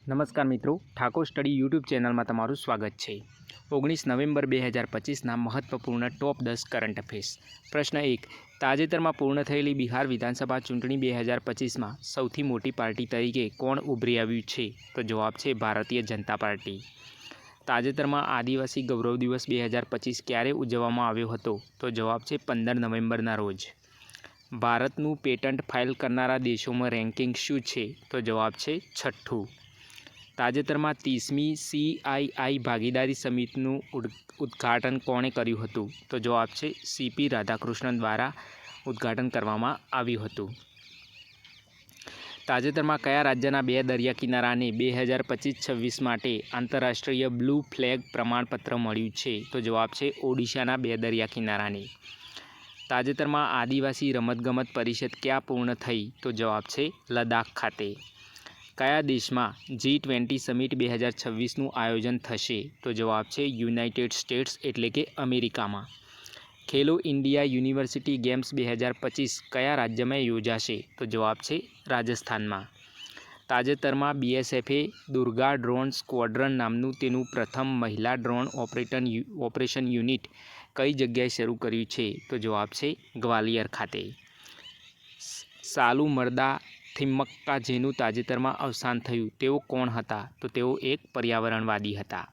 નમસ્કાર મિત્રો, Thakor study YouTube ચેનલમાં તમારું સ્વાગત છે। 19 નવેમ્બર 2025ના મહત્વપૂર્ણ ટોપ 10 કરંટ અફેર્સ। પ્રશ્ન 1, તાજેતરમાં પૂર્ણ થયેલી બિહાર વિધાનસભા ચૂંટણી 2025માં સૌથી મોટી પાર્ટી તરીકે કોણ ઉભરી આવ્યું છે? તો જવાબ છે ભારતીય જનતા પાર્ટી। તાજેતરમાં આદિવાસી ગૌરવ દિવસ 2025 ક્યારે ઉજવવામાં આવ્યો હતો? તો જવાબ છે 15 નવેમ્બરના રોજ। ભારતનું પેટન્ટ ફાઇલ કરનારા દેશોમાં રેન્કિંગ શું છે? તો જવાબ છે 6થું। તાજેતરમાં 30મી CII ભાગીદારી સમિતિનું ઉદ્ઘાટન કોણે કર્યું હતું? તો જવાબ છે CP રાધાકૃષ્ણન દ્વારા ઉદ્ઘાટન કરવામાં આવ્યું હતું। તાજેતરમાં કયા રાજ્યના 2 દરિયા કિનારાને 2025-26 માટે આંતરરાષ્ટ્રીય બ્લુ ફ્લેગ પ્રમાણપત્ર મળ્યું છે? તો જવાબ છે ઓડિશાના 2 દરિયા કિનારાને। તાજેતરમાં આદિવાસી રમતગમત પરિષદ ક્યાં પૂર્ણ થઈ? તો જવાબ છે લદ્દાખ ખાતે। કયા દેશમાં G20 સમિટ 2026નું આયોજન થશે? તો જવાબ છે યુનાઇટેડ સ્ટેટ્સ એટલે કે અમેરિકામાં। ખેલો ઇન્ડિયા યુનિવર્સિટી ગેમ્સ 2025 કયા રાજ્યમાં યોજાશે? તો જવાબ છે રાજસ્થાનમાં। તાજેતરમાં BSFએ દુર્ગા ડ્રોન સ્ક્વોડ્રન નામનું તેનું પ્રથમ મહિલા ડ્રોન ઓપરેશન યુનિટ કઈ જગ્યાએ શરૂ કર્યું છે? તો જવાબ છે ગ્વાલિયર ખાતે। સાલુ મરદા થિમ્મક્કા જેનું તાજેતરમાં અવસાન થયું તેઓ કોણ હતા? તો તેઓ એક પર્યાવરણવાદી હતા।